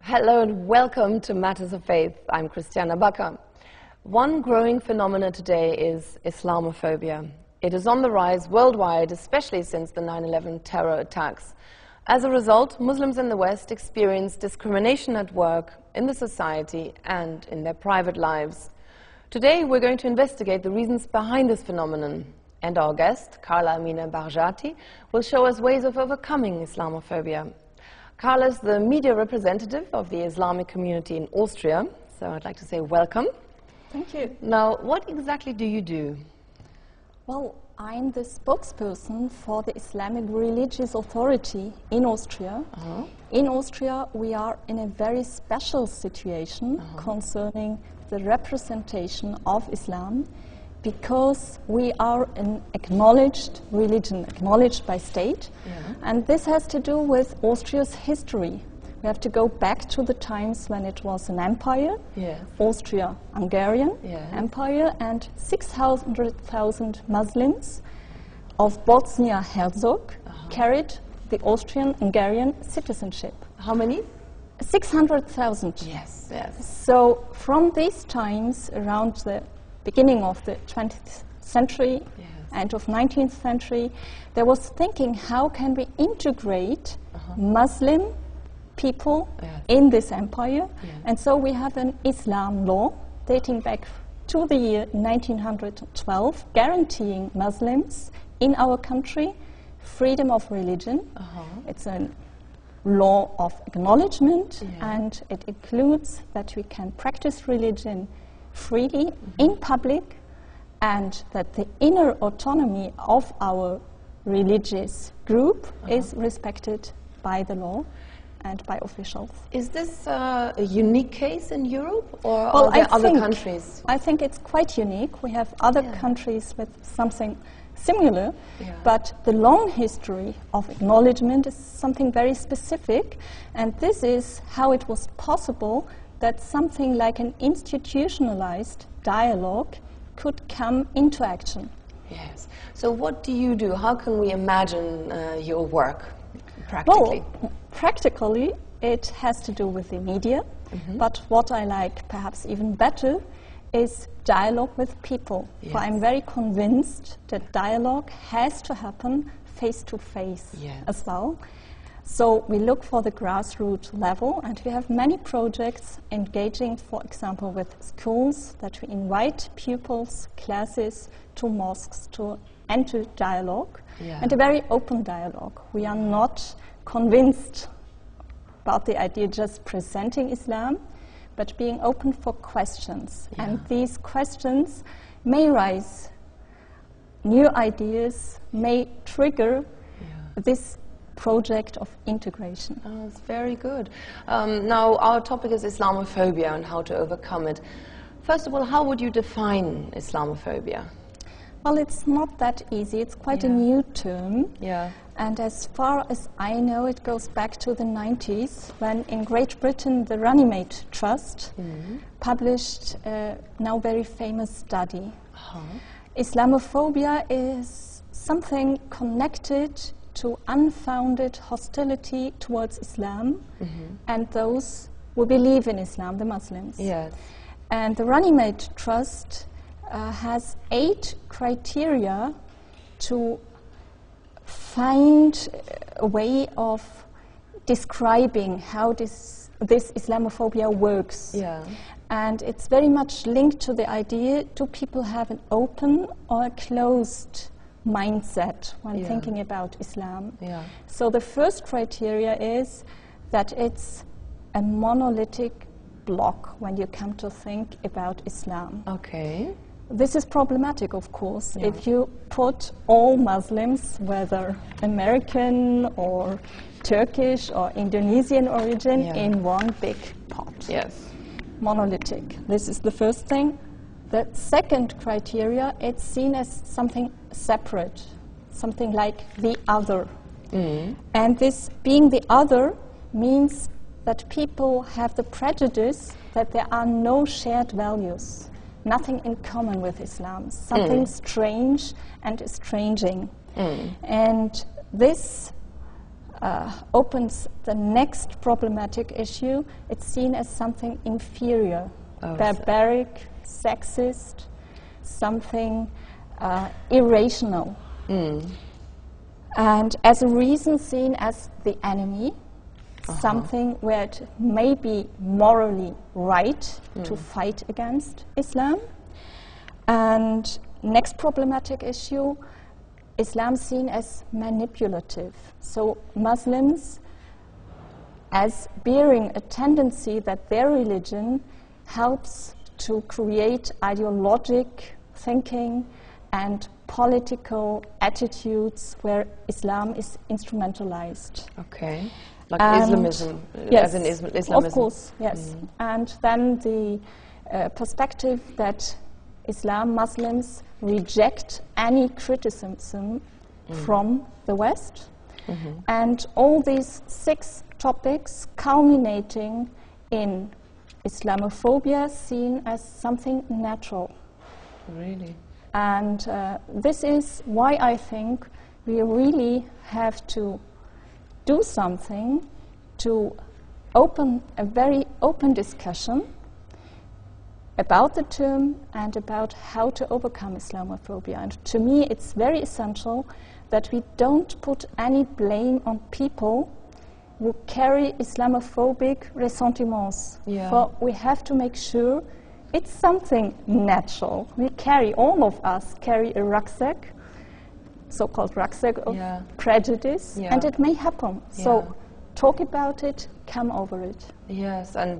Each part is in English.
Hello and welcome to Matters of Faith. I'm Christiana Bakker. One growing phenomenon today is Islamophobia. It is on the rise worldwide, especially since the 9/11 terror attacks. As a result, Muslims in the West experience discrimination at work, in the society, and in their private lives. Today, we're going to investigate the reasons behind this phenomenon. And our guest, Carla Amina Baghajati, will show us ways of overcoming Islamophobia. Carla is the media representative of the Islamic community in Austria, so I'd like to say welcome. Thank you. Now, what exactly do you do? Well, I'm the spokesperson for the Islamic Religious Authority in Austria. In Austria, we are in a very special situation concerning the representation of Islam, because we are an acknowledged religion, acknowledged by state, and this has to do with Austria's history. We have to go back to the times when it was an empire, Austria-Hungarian Empire, and 600,000 Muslims of Bosnia-Herzegovina carried the Austrian-Hungarian citizenship. How many? 600,000. Yes. So from these times, around the beginning of the 20th century, end of 19th century, there was thinking, how can we integrate Muslim people in this empire? And so we have an Islam law dating back to the year 1912, guaranteeing Muslims in our country freedom of religion. It's a law of acknowledgement, and it includes that we can practice religion freely in public, and that the inner autonomy of our religious group is respected by the law and by officials. Is this a unique case in Europe, or are there other countries? I think it's quite unique. We have other countries with something similar, but the long history of acknowledgement is something very specific, and this is how it was possible that something like an institutionalized dialogue could come into action. Yes. So what do you do? How can we imagine your work practically? Well, practically it has to do with the media, but what I like perhaps even better is dialogue with people. For I'm very convinced that dialogue has to happen face to face as well. So we look for the grassroots level, and we have many projects engaging, for example, with schools, that we invite pupils, classes to mosques to enter dialogue, and a very open dialogue. We are not convinced about the idea just presenting Islam, but being open for questions. And these questions may raise new ideas, may trigger this project of integration. Oh, that's very good. Now, our topic is Islamophobia and how to overcome it. First of all, how would you define Islamophobia? Well, it's not that easy. It's quite a new term. And as far as I know, it goes back to the 90s, when in Great Britain the Runnymede Trust published a now very famous study. Islamophobia is something connected to unfounded hostility towards Islam and those who believe in Islam, the Muslims. And the Runnymede Trust has 8 criteria to find a way of describing how this Islamophobia works. And it's very much linked to the idea, do people have an open or a closed mindset when thinking about Islam? So the first criteria is that it's a monolithic block when you come to think about Islam. This is problematic, of course, if you put all Muslims, whether American or Turkish or Indonesian origin, in one big pot. Monolithic. This is the first thing. The second criteria, it's seen as something separate, something like the other. And this being the other means that people have the prejudice that there are no shared values, nothing in common with Islam, something strange and estranging. And this opens the next problematic issue. It's seen as something inferior, barbaric, sexist, something irrational. And as a reason seen as the enemy, something where it may be morally right to fight against Islam. And next problematic issue, Islam seen as manipulative. So Muslims as bearing a tendency that their religion helps to create ideologic thinking and political attitudes where Islam is instrumentalized. Okay. Like Islamism, yes, as in Islamism. Of course, yes. And then the perspective that Muslims reject any criticism from the West. And all these 6 topics culminating in Islamophobia seen as something natural. Really? And this is why I think we really have to do something to open a very open discussion about the term and about how to overcome Islamophobia. And to me, it's very essential that we don't put any blame on people who carry Islamophobic ressentiments. For we have to make sure it's something natural. All of us carry a rucksack, so-called rucksack of prejudice, and it may happen. So talk about it, come over it. Yes, and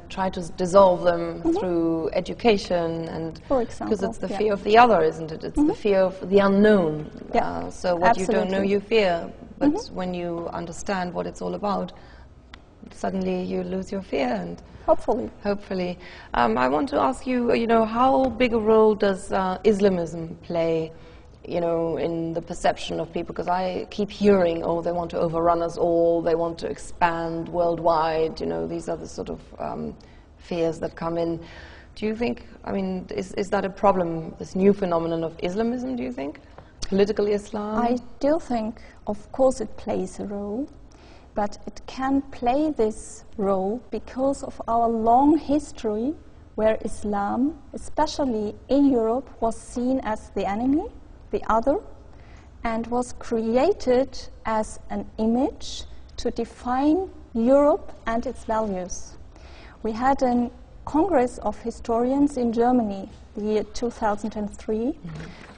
try to dissolve them through education, and for example, because it's the fear of the other, isn't it? It's the fear of the unknown. So what you don't know, you fear. But when you understand what it's all about, suddenly you lose your fear. And hopefully, I want to ask you, how big a role does Islamism play, in the perception of people? Because I keep hearing, they want to overrun us all, they want to expand worldwide, these are the sort of fears that come in. Do you think, is that a problem, this new phenomenon of Islamism, do you think? Political Islam? I do think, of course, it plays a role, but it can play this role because of our long history where Islam, especially in Europe, was seen as the enemy, the other, and was created as an image to define Europe and its values. We had a Congress of Historians in Germany, the year 2003,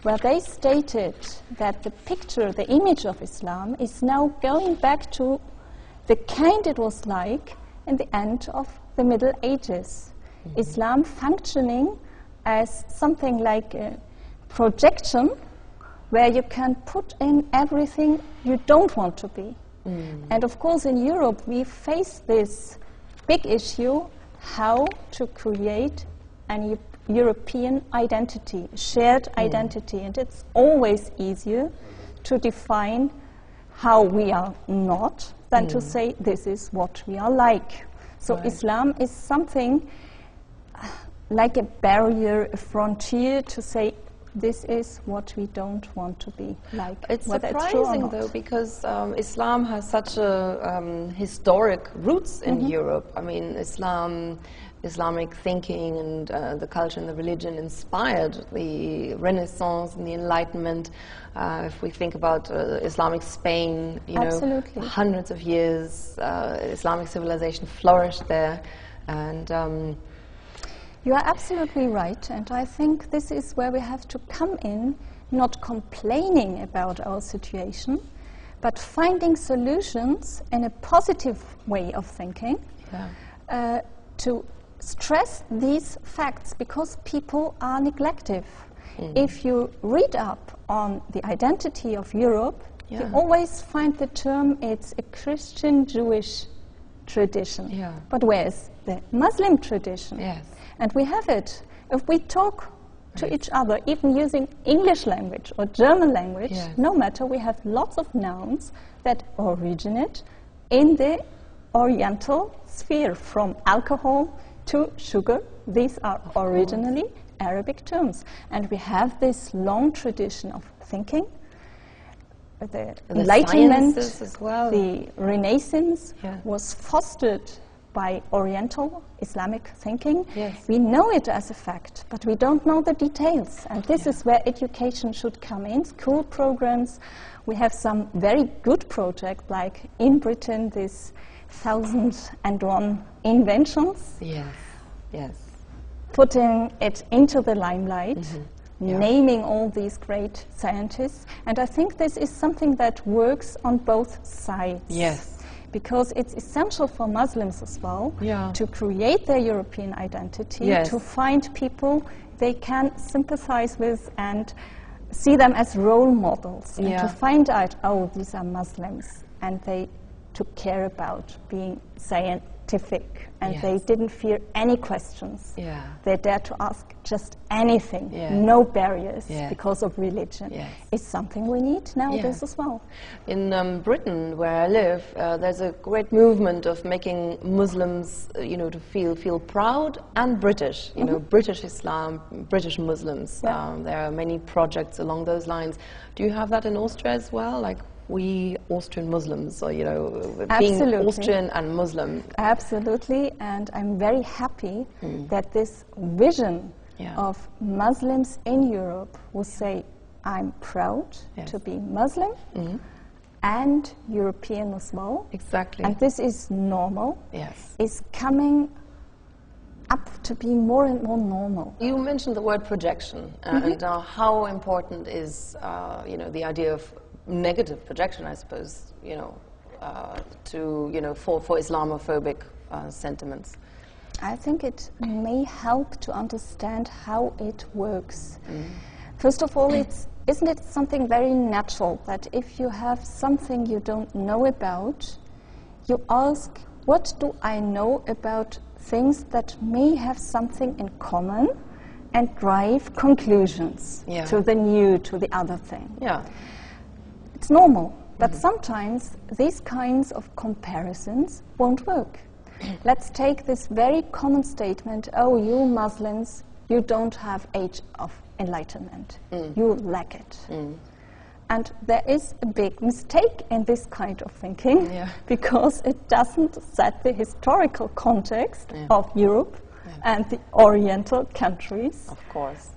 where they stated that the picture, the image of Islam is now going back to the kind it was like in the end of the Middle Ages. Islam functioning as something like a projection where you can put in everything you don't want to be. And of course in Europe we face this big issue, how to create an European identity, shared identity, and it's always easier to define how we are not than to say this is what we are like. So Islam is something like a barrier, a frontier to say this is what we don't want to be like. It's surprising though, because Islam has such a historic roots in Europe. Islamic thinking and the culture and the religion inspired the Renaissance and the Enlightenment. If we think about Islamic Spain, hundreds of years, Islamic civilization flourished there. And you are absolutely right, and I think this is where we have to come in, not complaining about our situation, but finding solutions in a positive way of thinking to stress these facts, because people are neglective. If you read up on the identity of Europe, you always find the term, it's a Christian-Jewish tradition. But where is the Muslim tradition? And we have it. If we talk to each other, even using English language or German language, no matter, we have lots of nouns that originate in the Oriental sphere, from alcohol to sugar. These are originally Arabic terms. And we have this long tradition of thinking. the Enlightenment, as well. the Renaissance Yeah. was fostered by Oriental Islamic thinking. Yes. We know it as a fact, but we don't know the details. And this is where education should come in, school programs. We have some very good projects, like in Britain, this 1001 inventions. Yes, yes. Putting it into the limelight, naming all these great scientists. And I think this is something that works on both sides. Yes. Because it's essential for Muslims as well Yeah. to create their European identity, Yes. to find people they can sympathize with and see them as role models, and Yeah. to find out, oh, these are Muslims, and they took care about being scientific, and Yes. they didn't fear any questions. Yeah. They dared to ask just anything, Yeah. no barriers Yes. because of religion. Yes. It's something we need nowadays Yeah. as well. In Britain, where I live, there's a great movement of making Muslims, to feel proud and British. British Islam, British Muslims. Yeah. There are many projects along those lines. Do you have that in Austria as well? Like we Austrian Muslims, or being Absolutely. Austrian and Muslim. Absolutely, and I'm very happy that this vision Yeah. of Muslims in Europe will say, I'm proud Yes. to be Muslim and European as well. Exactly. And this is normal, Yes. is coming up to be more and more normal. You mentioned the word projection, and how important is, the idea of negative projection, I suppose, for Islamophobic sentiments. I think it may help to understand how it works. First of all, isn't it something very natural that if you have something you don't know about, you ask, what do I know about things that may have something in common, and drive conclusions Yeah. to the new, to the other thing. Yeah. It's normal, but sometimes these kinds of comparisons won't work. Let's take this very common statement, oh, you Muslims, you don't have age of enlightenment. You lack it. And there is a big mistake in this kind of thinking because it doesn't set the historical context of Europe and the Oriental countries Of course.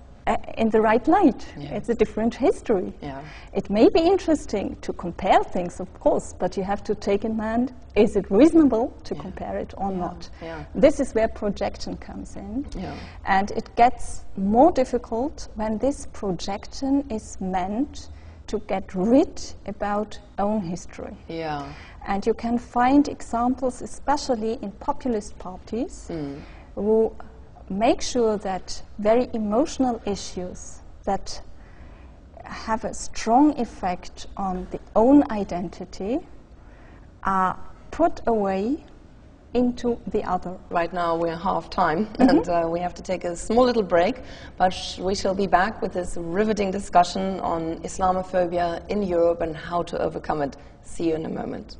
in the right light. Yeah. It's a different history. Yeah. It may be interesting to compare things, of course, but you have to take in mind, is it reasonable to compare it or not? Yeah. This is where projection comes in. Yeah. And it gets more difficult when this projection is meant to get rid about own history. Yeah. And you can find examples, especially in populist parties, who make sure that very emotional issues that have a strong effect on the own identity are put away into the other. Right now we're half time, and we have to take a small little break, but we shall be back with this riveting discussion on Islamophobia in Europe and how to overcome it. See you in a moment.